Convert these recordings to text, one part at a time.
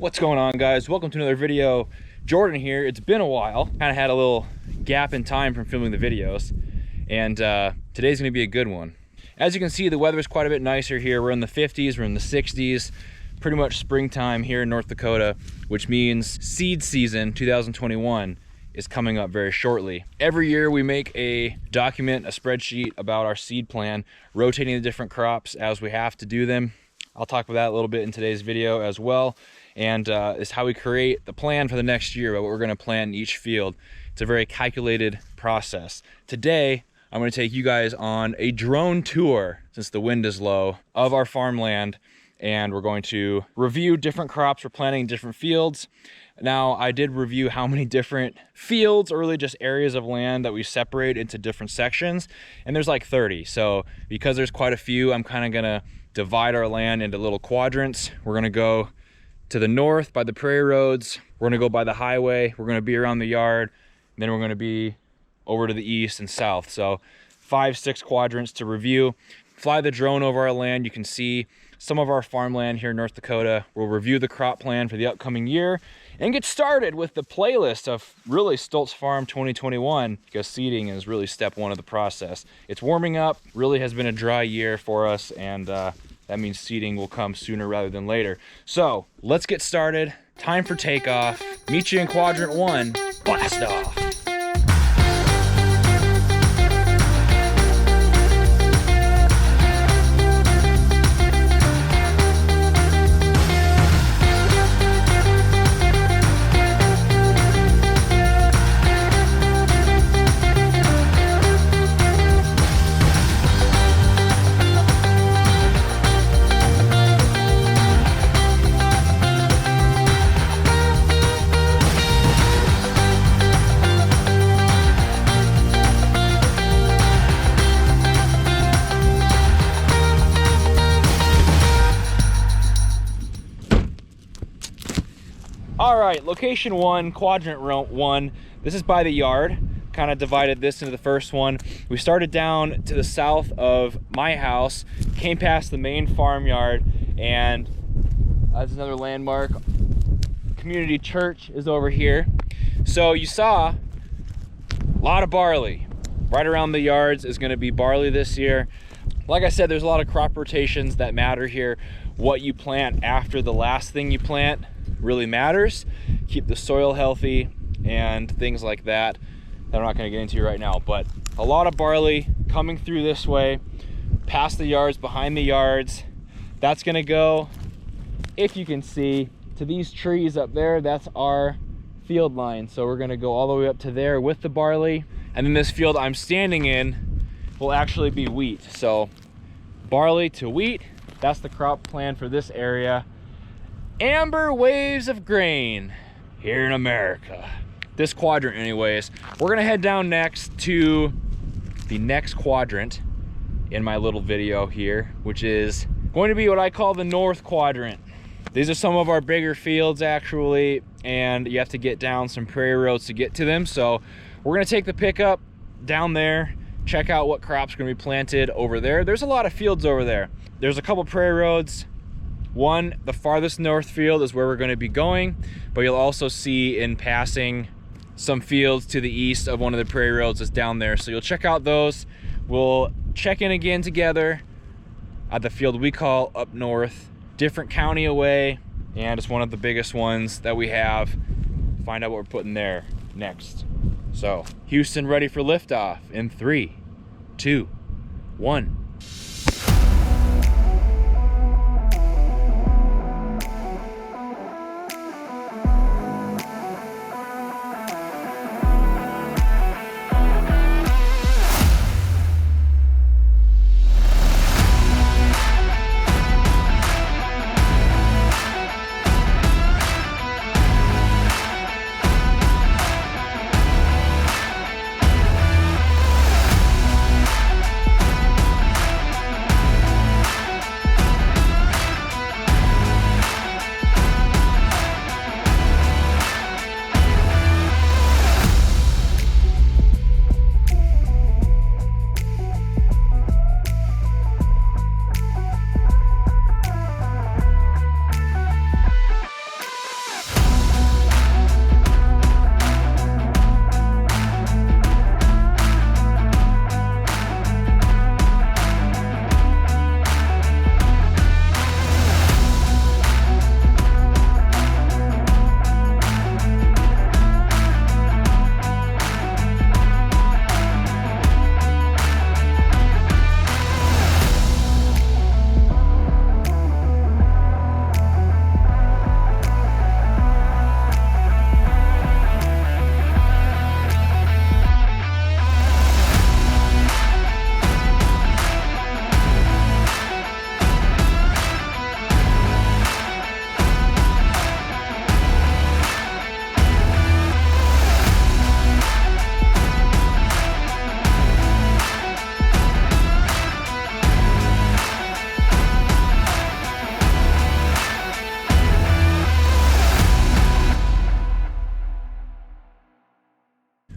What's going on, guys? Welcome to another video. Jordan here. It's been a while. Kind of had a little gap in time from filming the videos, and today's gonna be a good one. As you can see, the weather's quite a bit nicer here. We're in the 50s, we're in the 60s, pretty much springtime here in North Dakota, which means seed season 2021 is coming up very shortly. Every year we make a document, a spreadsheet about our seed plan, rotating the different crops as we have to do them. I'll talk about that a little bit in today's video as well. And it's how we create the plan for the next year, what we're going to plant in each field. It's a very calculated process. Today, I'm going to take you guys on a drone tour, since the wind is low, of our farmland. And we're going to review different crops we're planting in different fields. Now, I did review how many different fields, or really just areas of land that we separate into different sections. And there's like 30. So because there's quite a few, I'm kind of going to divide our land into little quadrants. We're going to go to the north by the prairie roads, we're gonna go by the highway, we're gonna be around the yard, and then we're gonna be over to the east and south. So 5-6 quadrants to review. Fly the drone over our land, you can see some of our farmland here in North Dakota. We'll review the crop plan for the upcoming year and get started with the playlist of really Stolz Farm 2021, because seeding is really step one of the process. It's warming up, really has been a dry year for us, and that means seeding will come sooner rather than later. So let's get started. Time for takeoff. Meet you in quadrant 1. Blast off. All right, location 1, quadrant 1. This is by the yard. Kind of divided this into the first one. We started down to the south of my house, came past the main farmyard, and that's another landmark. Community church is over here. So you saw a lot of barley. Right around the yards is going to be barley this year. Like I said, there's a lot of crop rotations that matter here. What you plant after the last thing you plant really matters. Keep the soil healthy and things like that I'm not going to get into right now. But a lot of barley coming through this way, past the yards, behind the yards. That's going to go, if you can see, to these trees up there. That's our field line. So we're going to go all the way up to there with the barley. And then this field I'm standing in will actually be wheat. So barley to wheat, that's the crop plan for this area. Amber waves of grain here in America. This quadrant anyways. We're gonna head down next to the next quadrant in my little video here, which is going to be what I call the north quadrant. These are some of our bigger fields actually, and you have to get down some prairie roads to get to them. So we're gonna take the pickup down there, check out what crops are gonna be planted over there. There's a lot of fields over there. There's a couple prairie roads. One, the farthest north field is where we're going to be going, but you'll also see in passing some fields to the east of one of the prairie roads that's down there. So you'll check out those. We'll check in again together at the field we call up north, different county away, and it's one of the biggest ones that we have. Find out what we're putting there next. So Houston, ready for liftoff in 3, 2, 1.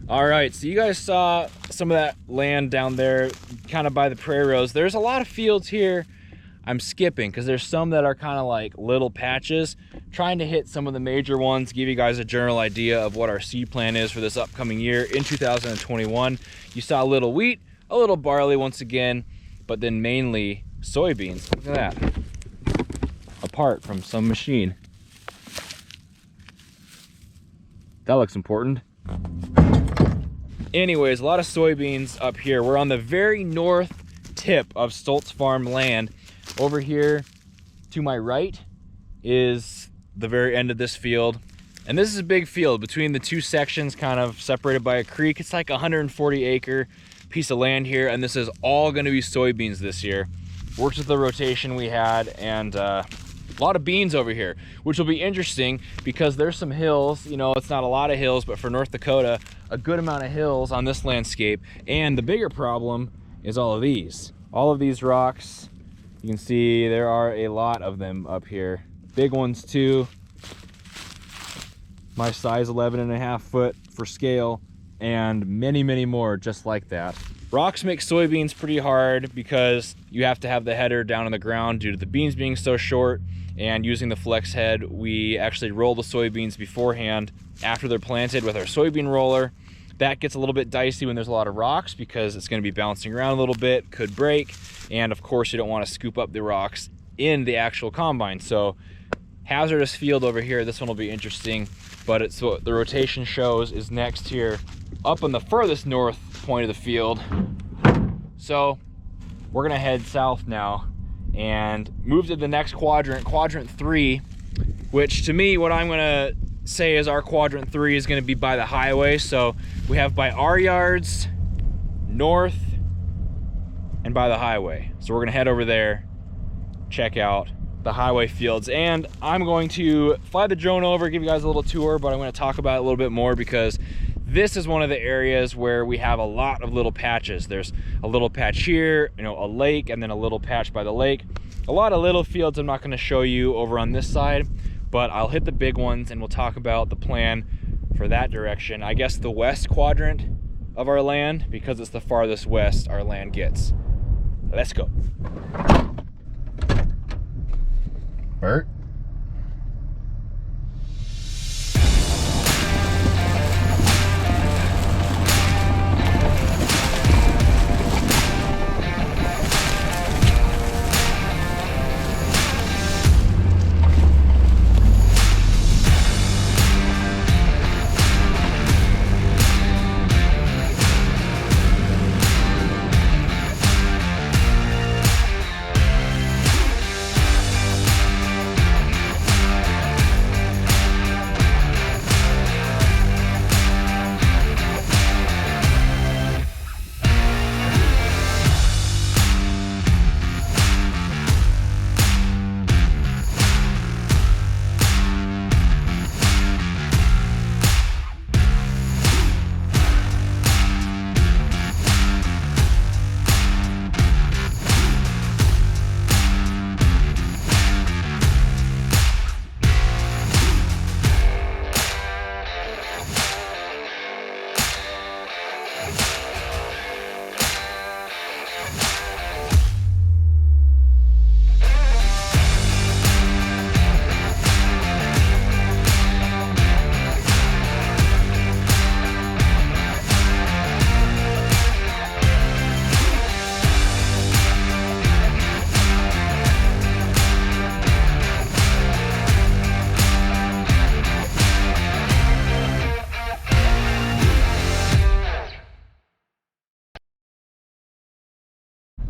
All right, so you guys saw some of that land down there kind of by the prairie rows. There's a lot of fields here I'm skipping because there's some that are kind of like little patches. Trying to hit some of the major ones, give you guys a general idea of what our seed plan is for this upcoming year in 2021. You saw a little wheat, a little barley once again, but then mainly soybeans. Look at that. Apart from some machine. That looks important. Anyways, a lot of soybeans up here. We're on the very north tip of Stolz farm land. Over here to my right is the very end of this field. And this is a big field between the two sections, kind of separated by a creek. It's like a 140 acre piece of land here, and this is all gonna be soybeans this year. Worked with the rotation we had, and a lot of beans over here, which will be interesting because there's some hills. You know, it's not a lot of hills, but for North Dakota, a good amount of hills on this landscape. And the bigger problem is all of these rocks. You can see there are a lot of them up here. Big ones too. My size 11.5 foot for scale, and many, many more just like that. Rocks make soybeans pretty hard because you have to have the header down on the ground due to the beans being so short. And using the flex head, we actually roll the soybeans beforehand after they're planted with our soybean roller. That gets a little bit dicey when there's a lot of rocks because it's going to be bouncing around a little bit, could break. And of course you don't want to scoop up the rocks in the actual combine. So hazardous field over here. This one will be interesting, but it's what the rotation shows is next here up on the furthest north point of the field. So we're gonna head south now and move to the next quadrant, quadrant 3, which to me, what I'm gonna say is our quadrant 3 is gonna be by the highway. So we have by our yards, north, and by the highway. So we're gonna head over there, check out the highway fields, and I'm going to fly the drone over, give you guys a little tour, but I'm going to talk about it a little bit more because this is one of the areas where we have a lot of little patches. There's a little patch here, you know, a lake, and then a little patch by the lake. A lot of little fields I'm not going to show you over on this side, but I'll hit the big ones and we'll talk about the plan for that direction. I guess the west quadrant of our land, because it's the farthest west our land gets. Let's go. Bert?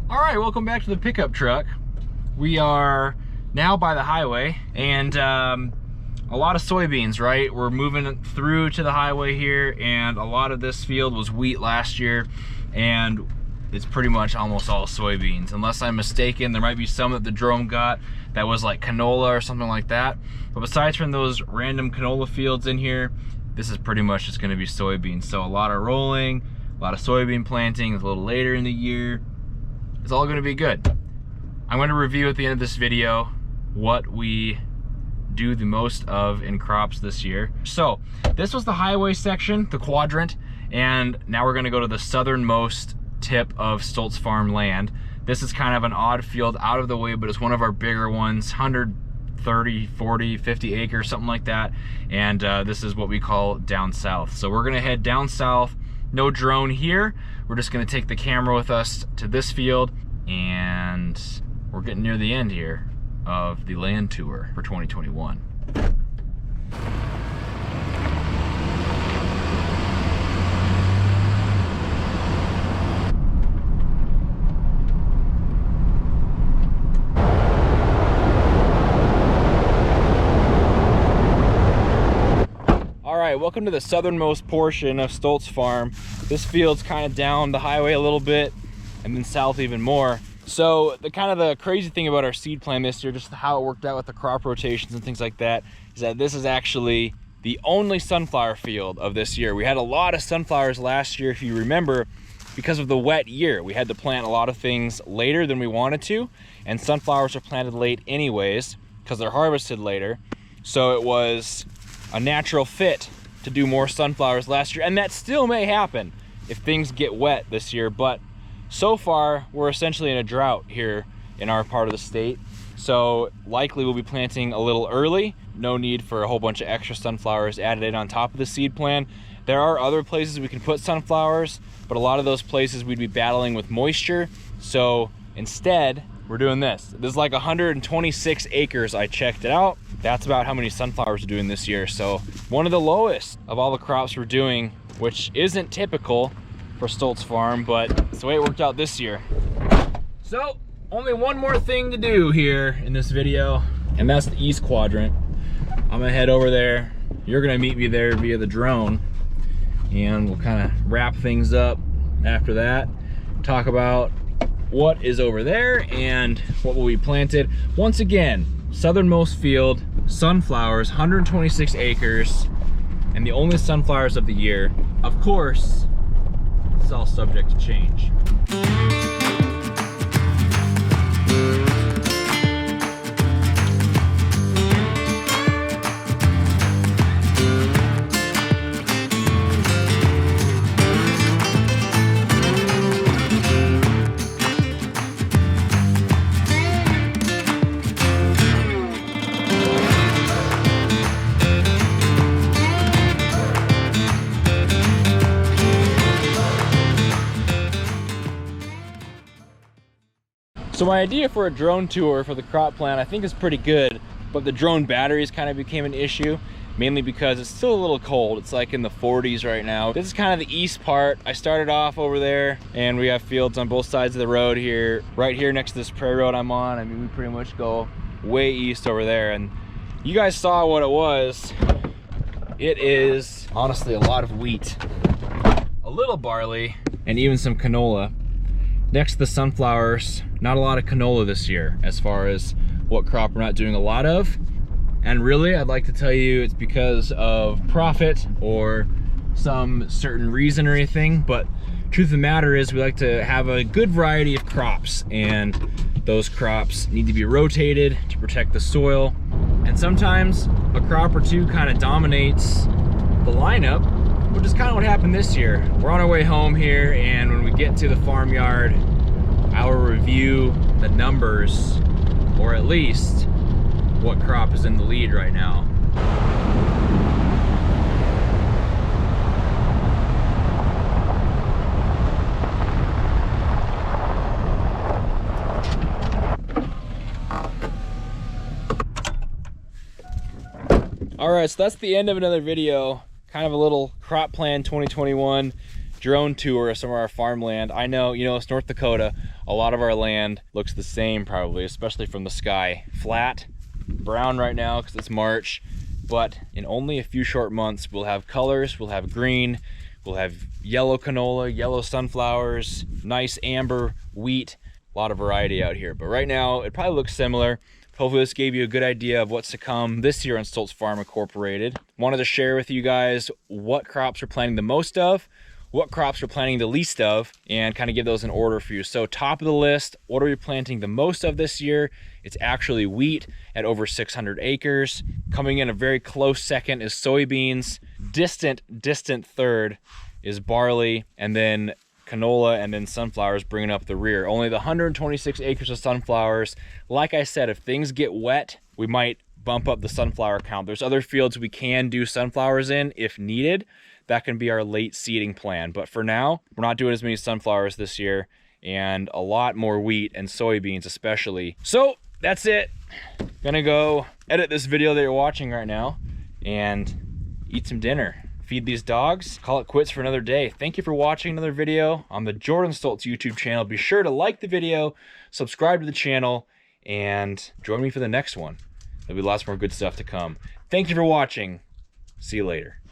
All right, welcome back to the pickup truck. We are now by the highway, and a lot of soybeans, right? We're moving through to the highway here, and a lot of this field was wheat last year, and it's pretty much almost all soybeans. Unless I'm mistaken, there might be some that the drone got that was like canola or something like that. But besides from those random canola fields in here, this is pretty much just gonna be soybeans. So a lot of rolling, a lot of soybean planting a little later in the year. It's all gonna be good. I'm gonna review at the end of this video what we do the most of in crops this year. So this was the highway section, the quadrant, And now we're gonna go to the southernmost tip of Stolz farmland. This is kind of an odd field out of the way, but it's one of our bigger ones, 130, 40, 50 acres, something like that. And this is what we call down south. So we're gonna head down south. No drone here. We're just gonna take the camera with us to this field, and we're getting near the end here of the land tour for 2021. All right, welcome to the southernmost portion of Stolz Farm. This field's kind of down the highway a little bit and then south even more. So the crazy thing about our seed plan this year, just how it worked out with the crop rotations and things like that, is that this is actually the only sunflower field of this year. We had a lot of sunflowers last year, if you remember, because of the wet year. We had to plant a lot of things later than we wanted to, and sunflowers are planted late anyways because they're harvested later. So it was a natural fit to do more sunflowers last year, and that still may happen if things get wet this year, but so far we're essentially in a drought here in our part of the state. So likely we'll be planting a little early. No need for a whole bunch of extra sunflowers added in on top of the seed plan. There are other places we can put sunflowers, but a lot of those places we'd be battling with moisture. So instead, we're doing this. This is like 126 acres, I checked it out. That's about how many sunflowers we're doing this year. So one of the lowest of all the crops we're doing, which isn't typical for Stolz Farm, but it's the way it worked out this year. So only one more thing to do here in this video, and that's the east quadrant. I'm gonna head over there. You're gonna meet me there via the drone, and we'll kind of wrap things up after that. Talk about what is over there and what will be planted. Once again, southernmost field, sunflowers, 126 acres, and the only sunflowers of the year. Of course, it's all subject to change. So my idea for a drone tour for the crop plan I think is pretty good, but the drone batteries kind of became an issue, mainly because it's still a little cold. It's like in the 40s right now. This is kind of the east part. I started off over there, and we have fields on both sides of the road here. Right here next to this prairie road I'm on, I mean, we pretty much go way east over there, and you guys saw what it was. It is honestly a lot of wheat, a little barley, and even some canola. Next to the sunflowers, not a lot of canola this year as far as what crop we're not doing a lot of. And really, I'd like to tell you it's because of profit or some certain reason or anything, but truth of the matter is we like to have a good variety of crops, and those crops need to be rotated to protect the soil. And sometimes a crop or two kind of dominates the lineup, which is kind of what happened this year. We're on our way home here, and when we get to the farmyard, I will review the numbers, or at least what crop is in the lead right now. All right, so that's the end of another video. Kind of a little crop plan 2021 drone tour of some of our farmland. I know, you know, it's North Dakota. A lot of our land looks the same probably, especially from the sky. Flat, brown right now because it's March, but in only a few short months we'll have colors. We'll have green, we'll have yellow canola, yellow sunflowers, nice amber wheat. A lot of variety out here, but right now it probably looks similar. Hopefully this gave you a good idea of what's to come this year on Stolz Farm Incorporated. Wanted to share with you guys what crops we're planting the most of, what crops we're planting the least of, and kind of give those in order for you. So top of the list, what are we planting the most of this year? It's actually wheat at over 600 acres. Coming in a very close second is soybeans. Distant third is barley, and then canola, and then sunflowers bringing up the rear. Only the 126 acres of sunflowers. Like I said, if things get wet, we might bump up the sunflower count. There's other fields we can do sunflowers in if needed. That can be our late seeding plan. But for now, we're not doing as many sunflowers this year, and a lot more wheat and soybeans especially. So that's it. Gonna go edit this video that you're watching right now and eat some dinner. Feed these dogs, call it quits for another day. Thank you for watching another video on the Jordan Stolz YouTube channel. Be sure to like the video, subscribe to the channel, and join me for the next one. There'll be lots more good stuff to come. Thank you for watching. See you later.